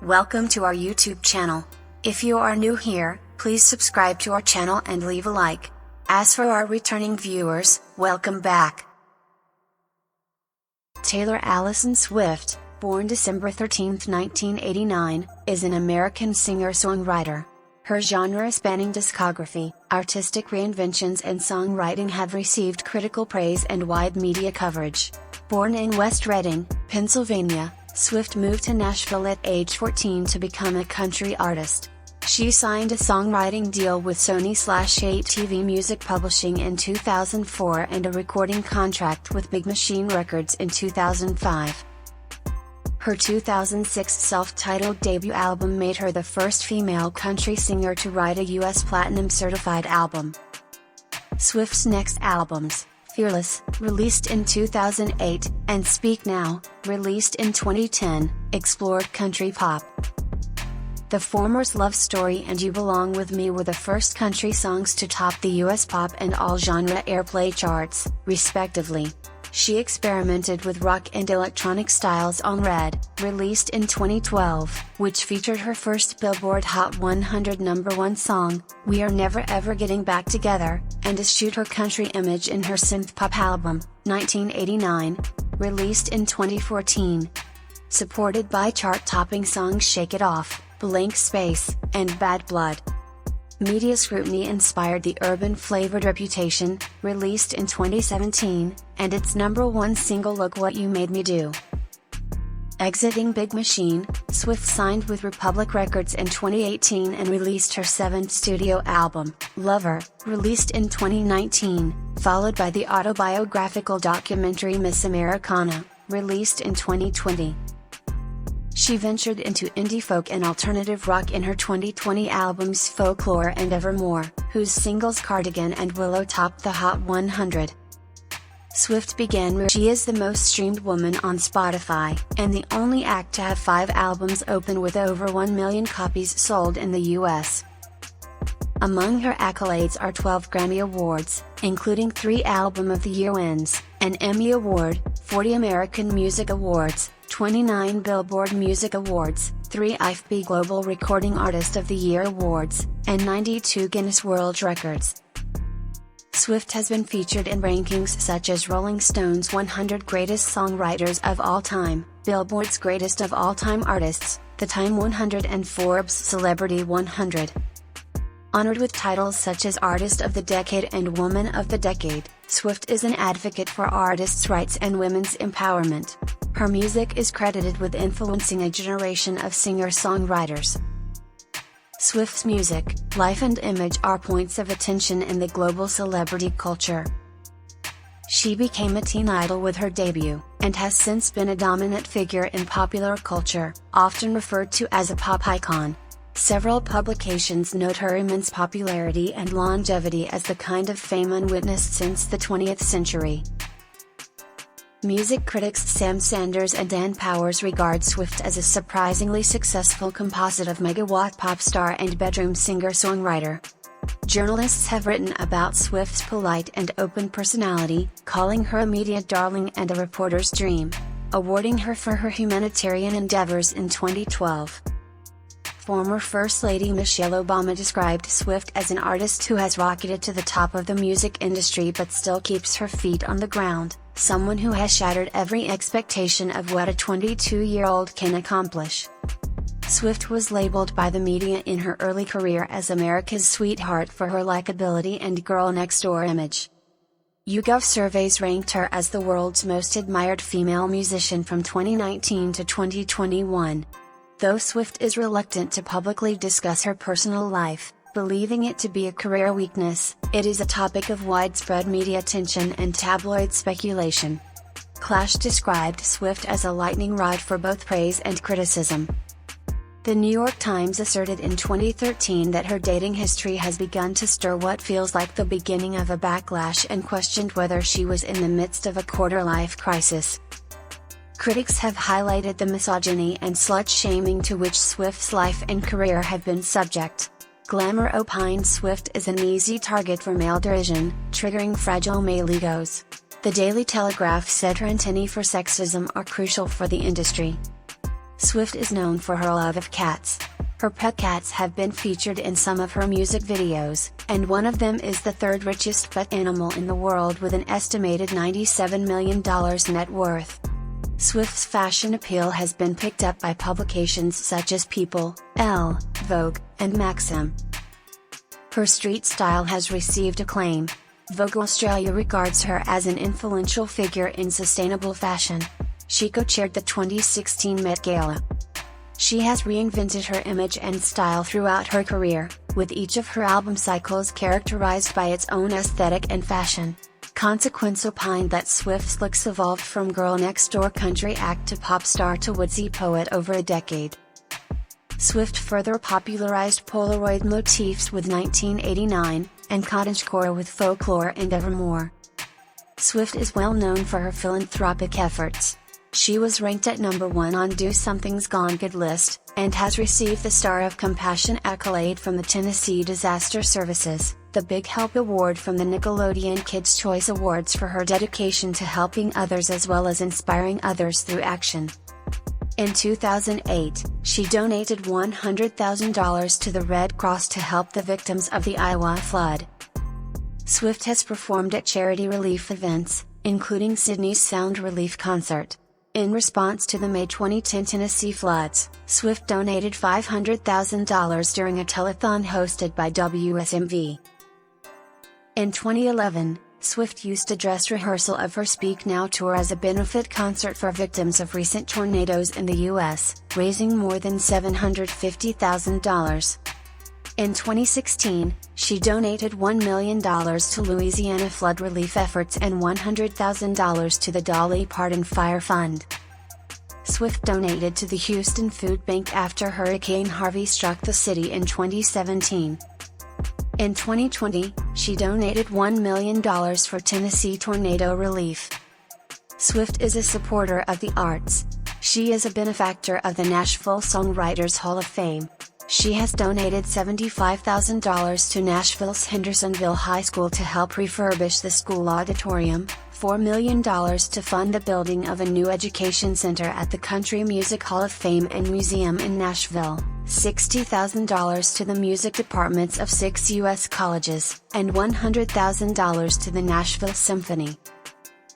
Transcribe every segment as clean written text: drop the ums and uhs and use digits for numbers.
Welcome to our YouTube channel. If you are new here, please subscribe to our channel and leave a like. As for our returning viewers, welcome back. Taylor Allison Swift, born December 13, 1989, is an American singer-songwriter. Her genre-spanning discography, artistic reinventions and songwriting have received critical praise and wide media coverage. Born in West Reading, Pennsylvania, Swift moved to Nashville at age 14 to become a country artist. She signed a songwriting deal with Sony/ATV Music Publishing in 2004 and a recording contract with Big Machine Records in 2005. Her 2006 self-titled debut album made her the first female country singer to write a U.S. Platinum-certified album. Swift's next albums, Fearless, released in 2008, and Speak Now, released in 2010, explored country pop. The former's Love Story and You Belong With Me were the first country songs to top the U.S. pop and all-genre airplay charts, respectively. She experimented with rock and electronic styles on Red, released in 2012, which featured her first Billboard Hot 100 #1 song, We Are Never Ever Getting Back Together, and eschewed her country image in her synth-pop album, 1989, released in 2014. Supported by chart-topping songs Shake It Off, Blank Space, and Bad Blood. Media scrutiny inspired the urban-flavored Reputation, released in 2017, and its #1 single Look What You Made Me Do. Exiting Big Machine, Swift signed with Republic Records in 2018 and released her 7th studio album, Lover, released in 2019, followed by the autobiographical documentary Miss Americana, released in 2020. She ventured into indie folk and alternative rock in her 2020 albums Folklore and Evermore, whose singles Cardigan and Willow topped the Hot 100. Swift began where she is the most streamed woman on Spotify, and the only act to have 5 albums open with over 1 million copies sold in the US. Among her accolades are 12 Grammy Awards, including 3 Album of the Year wins, an Emmy Award, 40 American Music Awards, 29 Billboard Music Awards, 3 IFPI Global Recording Artist of the Year Awards, and 92 Guinness World Records. Swift has been featured in rankings such as Rolling Stone's 100 Greatest Songwriters of All Time, Billboard's Greatest of All Time Artists, the Time 100 and Forbes Celebrity 100. Honored with titles such as Artist of the Decade and Woman of the Decade, Swift is an advocate for artists' rights and women's empowerment. Her music is credited with influencing a generation of singer-songwriters. Swift's music, life and image are points of attention in the global celebrity culture. She became a teen idol with her debut, and has since been a dominant figure in popular culture, often referred to as a pop icon. Several publications note her immense popularity and longevity as the kind of fame unwitnessed since the 20th century. Music critics Sam Sanders and Dan Powers regard Swift as a surprisingly successful composite of megawatt pop star and bedroom singer-songwriter. Journalists have written about Swift's polite and open personality, calling her a media darling and a reporter's dream, awarding her for her humanitarian endeavors in 2012. Former First Lady Michelle Obama described Swift as an artist who has rocketed to the top of the music industry but still keeps her feet on the ground, someone who has shattered every expectation of what a 22-year-old can accomplish. Swift was labeled by the media in her early career as America's sweetheart for her likability and girl-next-door image. YouGov surveys ranked her as the world's most admired female musician from 2019 to 2021. Though Swift is reluctant to publicly discuss her personal life, believing it to be a career weakness, it is a topic of widespread media attention and tabloid speculation. Clash described Swift as a lightning rod for both praise and criticism. The New York Times asserted in 2013 that her dating history has begun to stir what feels like the beginning of a backlash and questioned whether she was in the midst of a quarter-life crisis. Critics have highlighted the misogyny and slut-shaming to which Swift's life and career have been subject. Glamour opined Swift is an easy target for male derision, triggering fragile male egos. The Daily Telegraph said her antennae for sexism are crucial for the industry. Swift is known for her love of cats. Her pet cats have been featured in some of her music videos, and one of them is the third richest pet animal in the world with an estimated $97 million net worth. Swift's fashion appeal has been picked up by publications such as People, Elle, Vogue, and Maxim. Her street style has received acclaim. Vogue Australia regards her as an influential figure in sustainable fashion. She co-chaired the 2016 Met Gala. She has reinvented her image and style throughout her career, with each of her album cycles characterized by its own aesthetic and fashion. Consequence opined that Swift's looks evolved from girl-next-door country act to pop star to woodsy poet over a decade. Swift further popularized Polaroid motifs with 1989, and cottagecore with Folklore and Evermore. Swift is well known for her philanthropic efforts. She was ranked at number 1 on Do Something's Gone Good list, and has received the Star of Compassion accolade from the Tennessee Disaster Services, the Big Help Award from the Nickelodeon Kids' Choice Awards for her dedication to helping others as well as inspiring others through action. In 2008, she donated $100,000 to the Red Cross to help the victims of the Iowa flood. Swift has performed at charity relief events, including Sydney's Sound Relief Concert. In response to the May 2010 Tennessee floods, Swift donated $500,000 during a telethon hosted by WSMV. In 2011, Swift used a dress rehearsal of her Speak Now tour as a benefit concert for victims of recent tornadoes in the U.S., raising more than $750,000. In 2016, she donated $1 million to Louisiana flood relief efforts and $100,000 to the Dolly Parton Fire Fund. Swift donated to the Houston Food Bank after Hurricane Harvey struck the city in 2017. In 2020, she donated $1 million for Tennessee tornado relief. Swift is a supporter of the arts. She is a benefactor of the Nashville Songwriters Hall of Fame. She has donated $75,000 to Nashville's Hendersonville High School to help refurbish the school auditorium, $4 million to fund the building of a new education center at the Country Music Hall of Fame and Museum in Nashville, $60,000 to the music departments of 6 U.S. colleges, and $100,000 to the Nashville Symphony.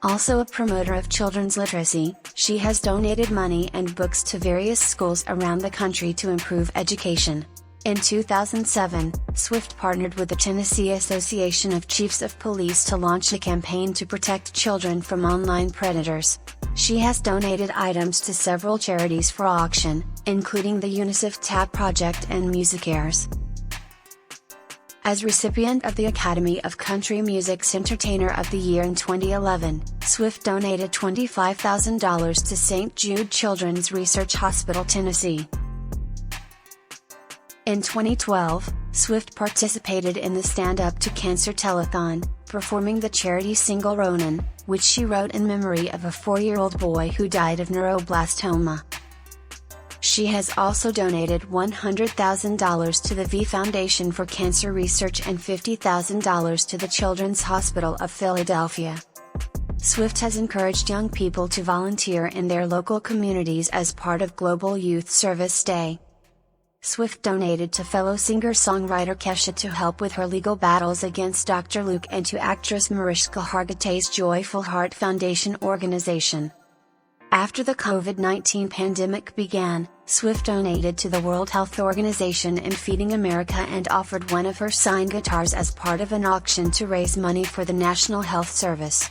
Also a promoter of children's literacy, she has donated money and books to various schools around the country to improve education. In 2007, Swift partnered with the Tennessee Association of Chiefs of Police to launch a campaign to protect children from online predators. She has donated items to several charities for auction, including the UNICEF TAP Project and MusicAirs. As recipient of the Academy of Country Music's Entertainer of the Year in 2011, Swift donated $25,000 to St. Jude Children's Research Hospital, Tennessee. In 2012, Swift participated in the Stand Up to Cancer Telethon, performing the charity single Ronan, which she wrote in memory of a 4-year-old boy who died of neuroblastoma. She has also donated $100,000 to the V Foundation for Cancer Research and $50,000 to the Children's Hospital of Philadelphia. Swift has encouraged young people to volunteer in their local communities as part of Global Youth Service Day. Swift donated to fellow singer-songwriter Kesha to help with her legal battles against Dr. Luke and to actress Mariska Hargitay's Joyful Heart Foundation organization. After the COVID-19 pandemic began, Swift donated to the World Health Organization in Feeding America and offered one of her signed guitars as part of an auction to raise money for the National Health Service.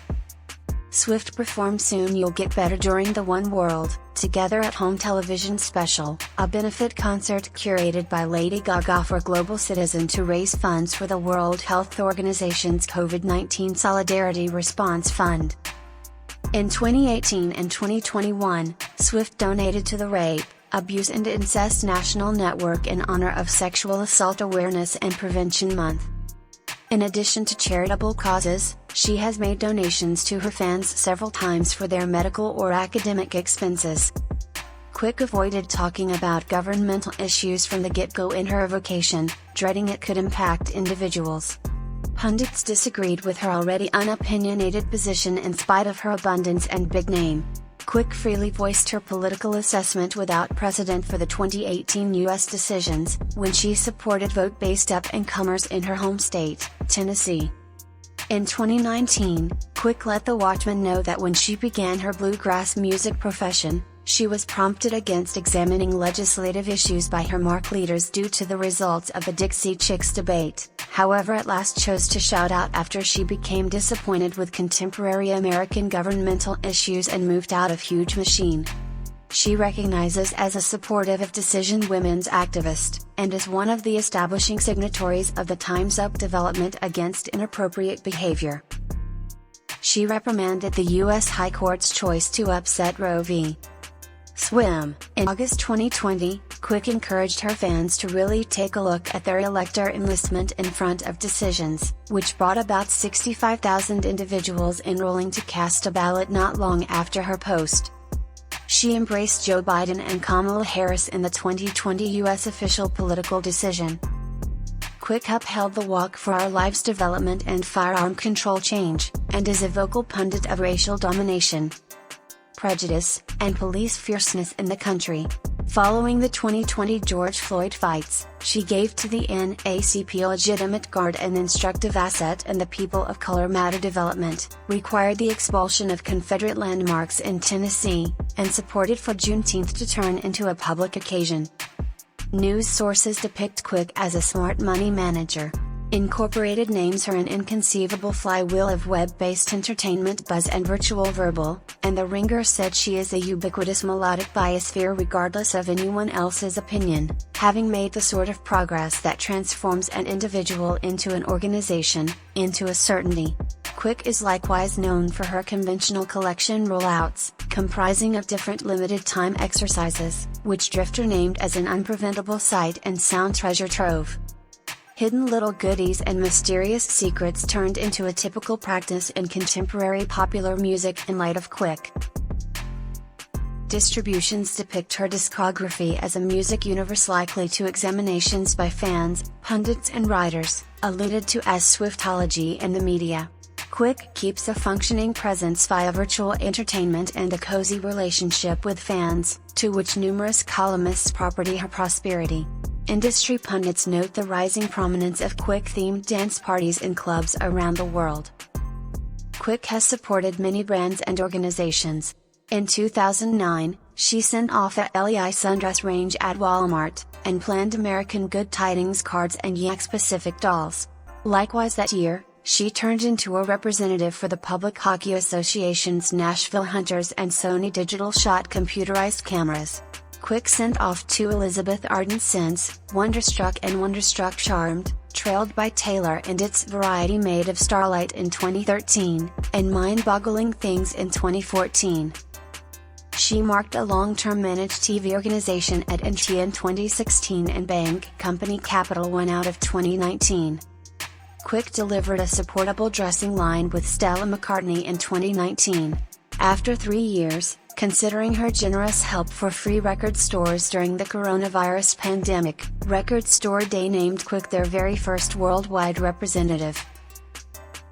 Swift performed Soon You'll Get Better during the One World, Together at Home television special, a benefit concert curated by Lady Gaga for Global Citizen to raise funds for the World Health Organization's COVID-19 Solidarity Response Fund. In 2018 and 2021, Swift donated to the Rape, Abuse and Incest National Network in honor of Sexual Assault Awareness and Prevention Month. In addition to charitable causes, she has made donations to her fans several times for their medical or academic expenses. Quick avoided talking about governmental issues from the get-go in her vocation, dreading it could impact individuals. Pundits disagreed with her already unopinionated position in spite of her abundance and big name. Quick freely voiced her political assessment without precedent for the 2018 U.S. decisions, when she supported vote-based up-and-comers in her home state, Tennessee. In 2019, Quick let the Watchman know that when she began her bluegrass music profession, she was prompted against examining legislative issues by her mark leaders due to the results of the Dixie Chicks debate, however at last chose to shout out after she became disappointed with contemporary American governmental issues and moved out of Huge Machine. She recognizes as a supportive of decision women's activist, and is one of the establishing signatories of the Time's Up development against inappropriate behavior. She reprimanded the U.S. High Court's choice to upset Roe v. Swim. In August 2020, Quick encouraged her fans to really take a look at their elector enlistment in front of decisions, which brought about 65,000 individuals enrolling to cast a ballot not long after her post. She embraced Joe Biden and Kamala Harris in the 2020 U.S. official political decision. Quick upheld the Walk for Our Lives development and firearm control change, and is a vocal pundit of racial domination, prejudice, and police fierceness in the country. Following the 2020 George Floyd fights, she gave to the NAACP a legitimate guard and instructive asset in the People of Color Matter development, required the expulsion of Confederate landmarks in Tennessee, and supported for Juneteenth to turn into a public occasion. News sources depict Quick as a smart money manager. Incorporated names her an inconceivable flywheel of web-based entertainment buzz and virtual verbal, and The Ringer said she is a ubiquitous melodic biosphere regardless of anyone else's opinion, having made the sort of progress that transforms an individual into an organization, into a certainty. Quick is likewise known for her conventional collection rollouts, comprising of different limited-time exercises, which Drifter named as an unpreventable sight and sound treasure trove. Hidden little goodies and mysterious secrets turned into a typical practice in contemporary popular music in light of Quick. Distributions depict her discography as a music universe likely to examinations by fans, pundits and writers, alluded to as Swiftology in the media. Quick keeps a functioning presence via virtual entertainment and a cozy relationship with fans, to which numerous columnists property her prosperity. Industry pundits note the rising prominence of Quick-themed dance parties in clubs around the world. Quick has supported many brands and organizations. In 2009, she sent off a LEI sundress range at Walmart, and planned American Good Tidings cards and Yak-specific dolls. Likewise that year, she turned into a representative for the Public Hockey Association's Nashville Hunters and Sony Digital Shot computerized cameras. Quick sent off two Elizabeth Arden scents, Wonderstruck and Wonderstruck Charmed, trailed by Taylor and its variety made of Starlight in 2013, and Mind-Boggling Things in 2014. She marked a long-term managed TV organization at NT in 2016 and Bank Company Capital One out of 2019. Quick delivered a supportable dressing line with Stella McCartney in 2019. After 3 years, considering her generous help for free record stores during the coronavirus pandemic, Record Store Day named Quick their very first worldwide representative.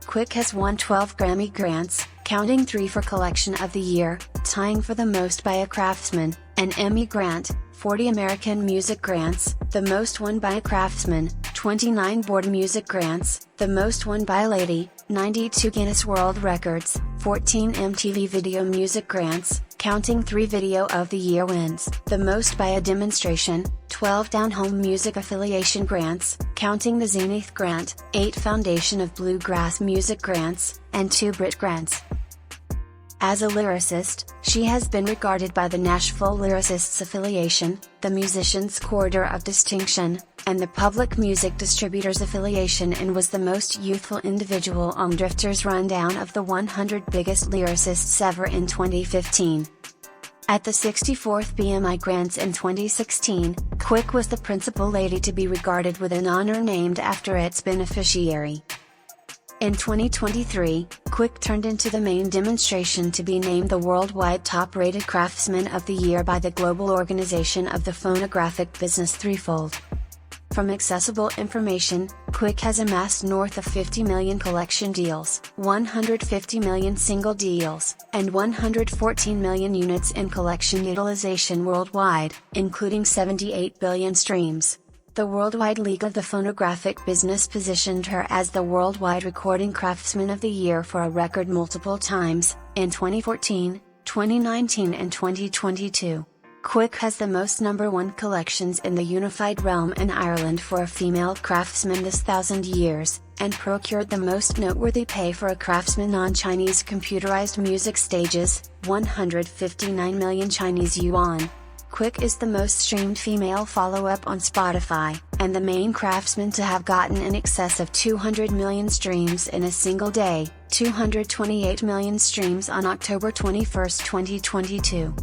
Quick has won 12 Grammy grants, counting 3 for Collection of the Year, tying for the most by a Craftsman, an Emmy grant, 40 American Music Grants, the most won by a Craftsman, 29 Board Music Grants, the most won by a Lady, 92 Guinness World Records, 14 MTV Video Music Grants, counting 3 Video of the Year wins, the most by a Demonstration, 12 Down Home Music Affiliation Grants, counting the Zenith Grant, 8 Foundation of Bluegrass Music Grants, and 2 Brit Grants. As a lyricist, she has been regarded by the Nashville Lyricists Affiliation, the Musicians Corridor of Distinction, and the Public Music Distributors Affiliation, and was the most youthful individual on Drifter's rundown of the 100 biggest lyricists ever in 2015. At the 64th BMI Grants in 2016, Quick was the principal lady to be regarded with an honor named after its beneficiary. In 2023, Quick turned into the main demonstration to be named the worldwide top-rated Craftsman of the Year by the Global Organization of the Phonographic Business Threefold. From accessible information, Quick has amassed north of 50 million collection deals, 150 million single deals, and 114 million units in collection utilization worldwide, including 78 billion streams. The Worldwide League of the Phonographic Business positioned her as the Worldwide Recording Craftsman of the Year for a record multiple times, in 2014, 2019 and 2022. Quick has the most #1 collections in the unified realm in Ireland for a female craftsman this 1,000 years, and procured the most noteworthy pay for a craftsman on Chinese computerized music stages, 159 million Chinese yuan. Quick is the most streamed female follow-up on Spotify, and the main craftsman to have gotten in excess of 200 million streams in a single day, 228 million streams on October 21, 2022.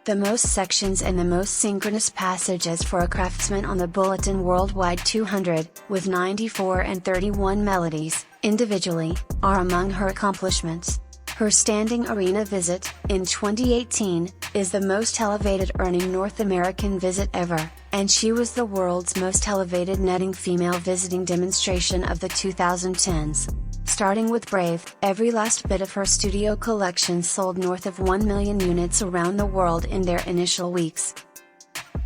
The most sections and the most synchronous passages for a craftsman on the Bulletin Worldwide 200, with 94 and 31 melodies, individually, are among her accomplishments. Her standing arena visit, in 2018, is the most elevated earning North American visit ever, and she was the world's most elevated netting female visiting demonstration of the 2010s. Starting with Brave, every last bit of her studio collection sold north of 1 million units around the world in their initial weeks.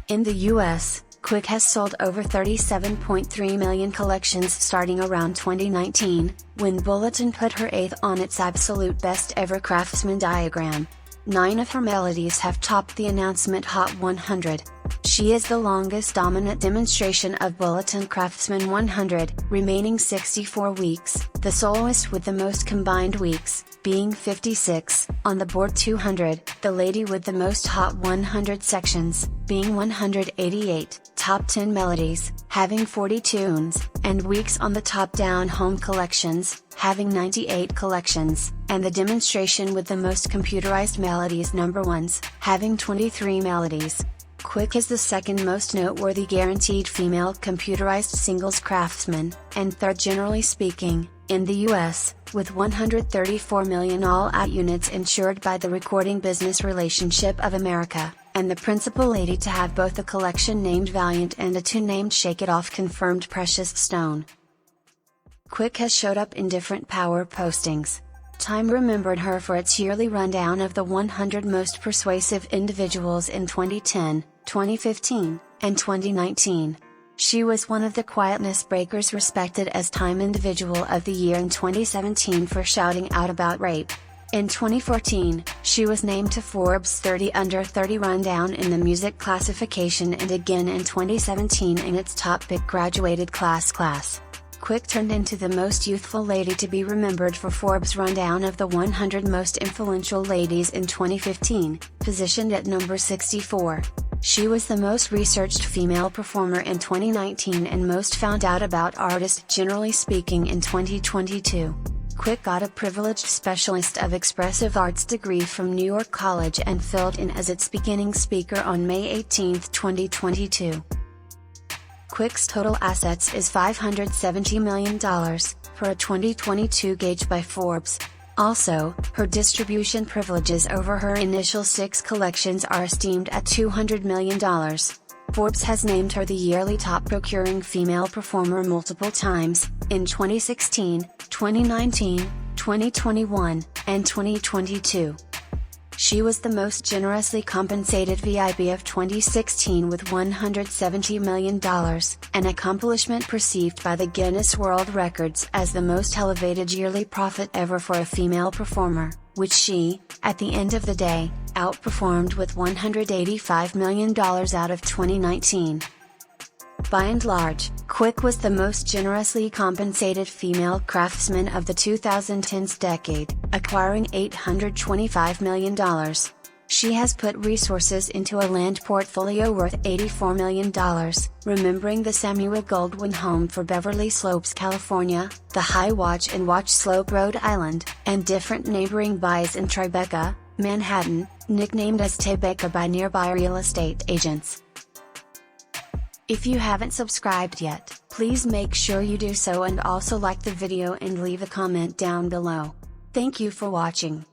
In the US, Quick has sold over 37.3 million collections starting around 2019, when Bulletin put her 8th on its absolute best ever craftsman diagram. 9 of her melodies have topped the announcement Hot 100. She is the longest dominant demonstration of Bulletin Craftsman 100, remaining 64 weeks, the soloist with the most combined weeks, being 56, on the board 200, the lady with the most Hot 100 sections, being 188, top 10 melodies, having 40 tunes, and weeks on the top-down home collections, having 98 collections, and the demonstration with the most computerized melodies #1s, having 23 melodies. Quick is the second most noteworthy guaranteed female computerized singles craftsman, and third generally speaking, in the US, with 134 million all-out units insured by the Recording Business Relationship of America, and the principal lady to have both a collection named Valiant and a tune named Shake It Off confirmed Precious Stone. Quick has showed up in different power postings. Time remembered her for its yearly rundown of the 100 most persuasive individuals in 2010, 2015, and 2019. She was one of the quietness breakers respected as Time Individual of the Year in 2017 for shouting out about rape. In 2014, she was named to Forbes 30 Under 30 rundown in the music classification and again in 2017 in its top pick graduated class. Quick turned into the most youthful lady to be remembered for Forbes' rundown of the 100 most influential ladies in 2015, positioned at number 64. She was the most researched female performer in 2019 and most found out about artist generally speaking in 2022. Quick got a privileged Specialist of Expressive Arts degree from New York College and filled in as its beginning speaker on May 18, 2022. Quick's total assets is $570 million, per a 2022 gauge by Forbes. Also, her distribution privileges over her initial 6 collections are esteemed at $200 million. Forbes has named her the yearly top procuring female performer multiple times, in 2016, 2019, 2021, and 2022. She was the most generously compensated VIB of 2016 with $170 million, an accomplishment perceived by the Guinness World Records as the most elevated yearly profit ever for a female performer, which she, at the end of the day, outperformed with $185 million out of 2019. By and large, Quick was the most generously compensated female craftsman of the 2010s decade, acquiring $825 million. She has put resources into a land portfolio worth $84 million, remembering the Samuel Goldwyn home for Beverly Slopes, California, the High Watch in Watch Slope, Rhode Island, and different neighboring buys in Tribeca, Manhattan, nicknamed as Tribeca by nearby real estate agents. If you haven't subscribed yet, please make sure you do so and also like the video and leave a comment down below. Thank you for watching.